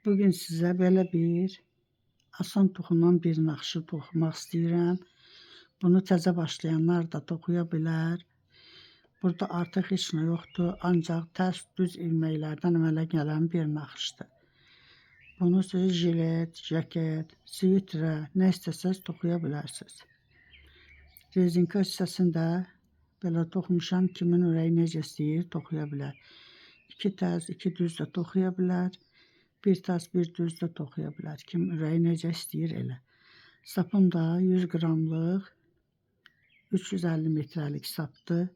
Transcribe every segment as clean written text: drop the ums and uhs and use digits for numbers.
Bugün sizə belə bir asan toxunan bir naxışı toxumaq istəyirəm. Bunu təzə başlayanlar da toxuya bilər. Burada artıq heç nə yoxdur, ancaq tərs düz ilməklərdən əmələ gələn bir naxışdır. Bunu siz jilet, jaket, svitrə, nə istəsəz toxuya bilərsiniz. Rezinka hissəsini də belə toxumuşam, kimin ürəyi necə istəyir toxuya bilər. 2 tərs, 2 düz də toxuya bilər. Bir tas bir düz də toxuya bilər. Kim ürəyi necə istəyir elə. Sapım da 100 qramlıq 350 metrəlik sapdır.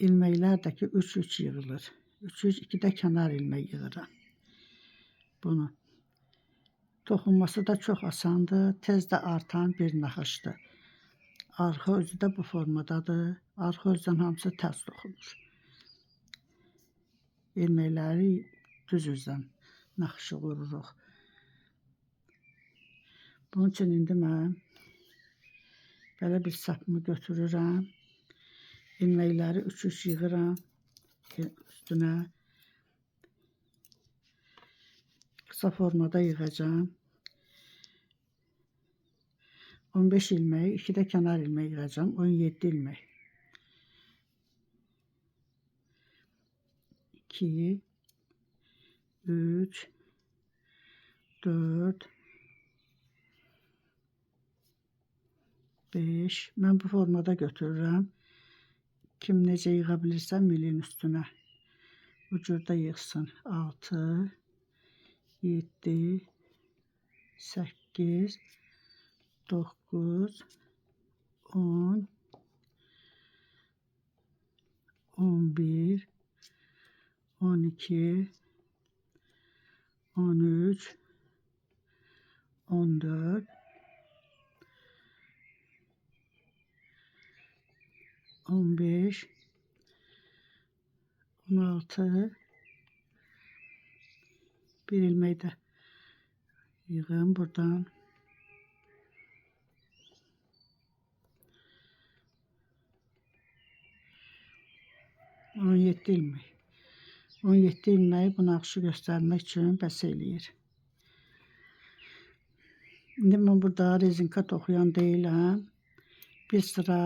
İlməklər də ki 3-3 yığılır. 3-2 də kənar ilmək yığıram. Bunu. Toxunması da çox asandır. Tez də artan bir naxışdır. Arxa özü də bu formadadır. Arxa özdən hamısı tərs toxunur. İlməkləri düz üzdən naxışı qururuq. Bunun üçün indi mən belə bir sapımı götürürəm. İlməkləri 3-3 yığıram üstünə. Qısa formada yığacağım. 15 ilmək, 2 də kənar ilmək yığacağım. 17 ilmək. 2, 3, 4, 5. Mən bu formada götürürəm. Kim necə yığa bilirsə milin üstünə. Bu cür də yığsın. 6, 7, 8, 9, 10, 11, 12, 13, 14, 15, 16, bir ilmək də yığım buradan. 17 ilmək. 17 ilmək bu naxışı göstərmək üçün bəs eləyir. İndi mən burada rezinka toxuyan deyiləm. Bir sıra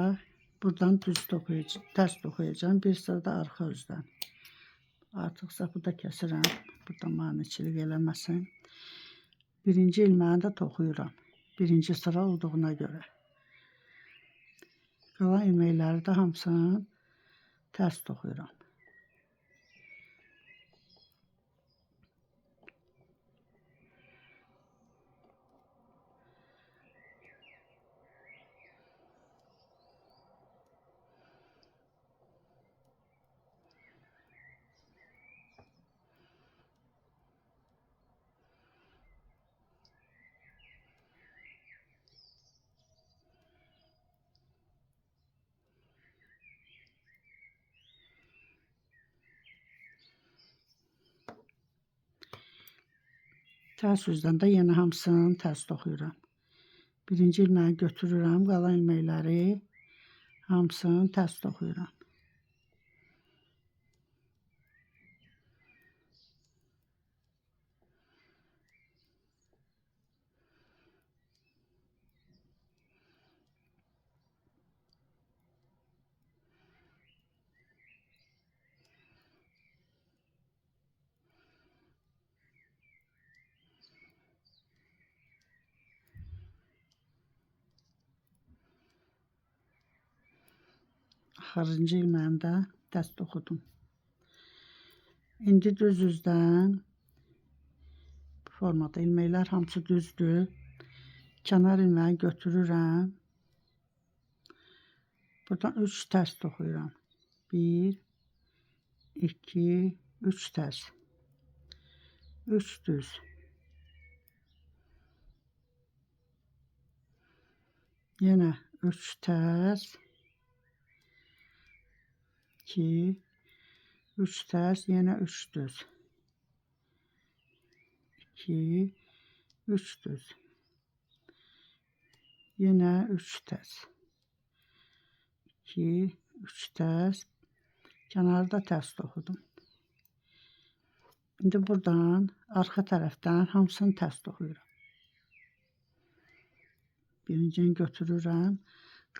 buradan düz toxuyacağım, tərs toxuyacağım. Bir sıra da arxa üzdən. Artıq sapı da kəsirəm. Burada maneçilik eləməsin. Birinci ilməni də toxuyuram. Birinci sıra olduğuna görə. Qalan ilməkləri də hamısını tərs toxuyuram. Tərs üzdən də yenə hamısını tərs toxuyuram. Birinci ilməyi götürürəm, qalan ilməkləri hamısını tərs toxuyuram. Axırıncı ilməni də tərs toxudum. İndi düz üzdən bu formada ilməklər hamısı düzdür. Kənar ilməyi götürürəm. Buradan 3 tərs toxuyuram. 1, 2, 3 tərs. 3 düz. Yenə 3 tərs. 2, 3 tərs, yenə 3 düz. 2, 3 düz. Yenə 3 tərs. 2, 3 tərs. Kənarda tərs toxudum. İndi buradan arxa tərəfdən hamısını tərs toxuyuram. Birincini götürürəm.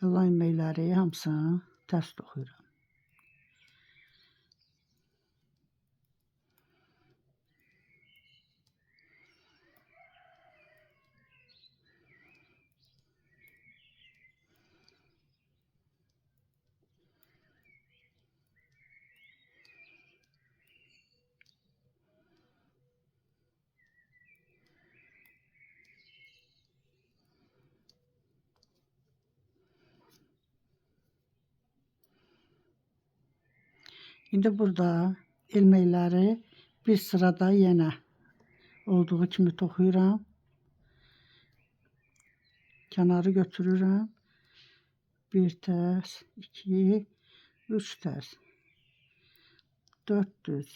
Qalan ilməkləri hamısını tərs toxuyuram. İndi burada ilməkləri bir sırada yenə olduğu kimi toxuyuram. Kənarı götürürəm. 1 tərs, 2, 3 tərs. 4 düz.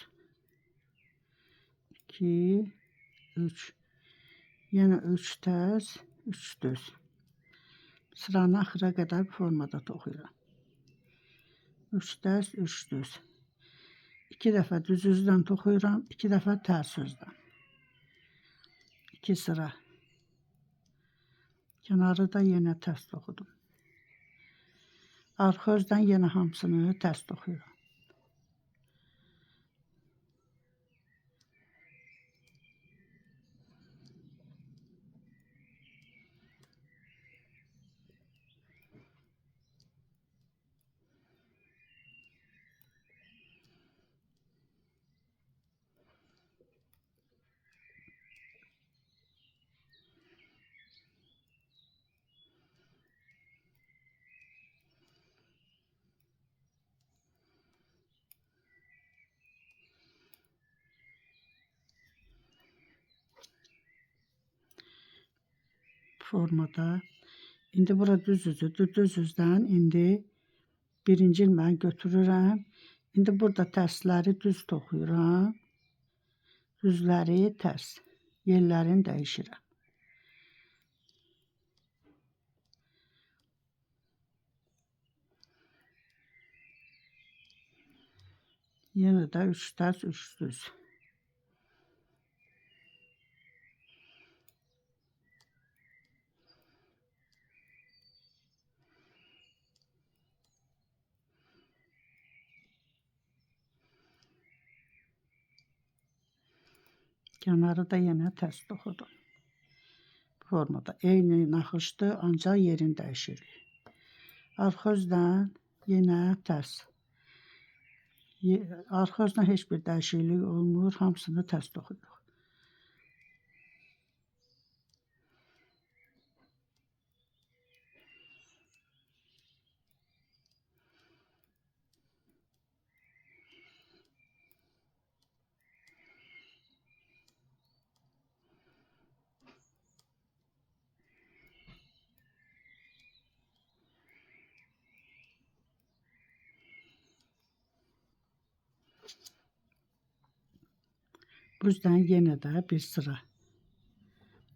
2, 3. Yenə 3 tərs, 3 düz. Sıranın axıra qədər bu formada toxuyuram. 3 tərs, 3 düz. 2 dəfə düz üzdən toxuyuram, 2 dəfə tərs üzdən. 2 sıra. Kənarı da yenə tərs toxudum. Arxa üzdən yenə hamısını tərs toxuyuram. Formada. İndi bura düz üzüdür. Düz üzdən indi birinci ilməyi götürürəm. İndi burada tərsləri düz toxuyuram. Düzləri tərs. Yerlərini dəyişirəm. Yenə də 3 tərs, 3 düz. Kənarı da yenə tərs toxudum. Formada eyni naxışdır, ancaq yerini dəyişirik. Arxa üzdən yenə tərs. Arxa üzdən heç bir dəyişiklik olmur, hamısını tərs toxuyuruq. Bu yüzden yenə də bir sıra.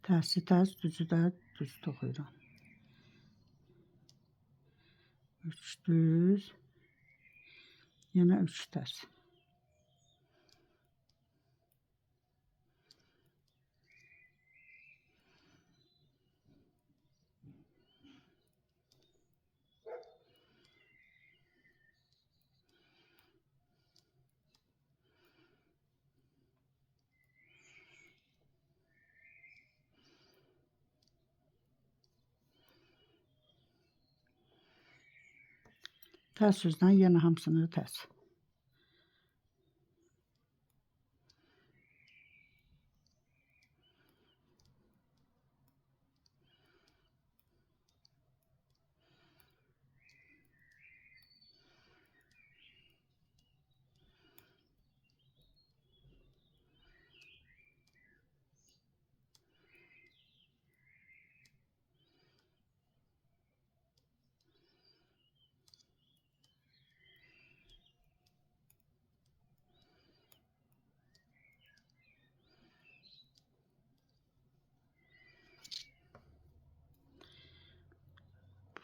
Tərsi tərs, düzü də düz toxuyuram. 3 düz. Yenə 3 tərs. Tərs üzdən yenə hamısını tərs.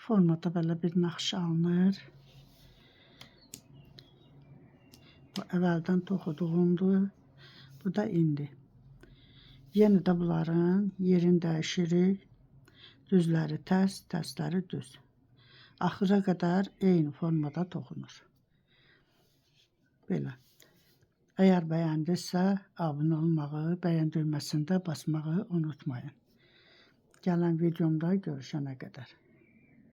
Formada belə bir naxış alınır. Bu əvvəldən toxuduğumdur. Bu Bu da indi. Yenə də bunların yerini dəyişirik. Düzləri tərs, tərsləri düz. Axıra qədər eyni formada toxunur. Belə. Əgər bəyəndinizsə, abunə olmağı, bəyən düyməsində basmağı unutmayın. Gələn videomda görüşənə qədər.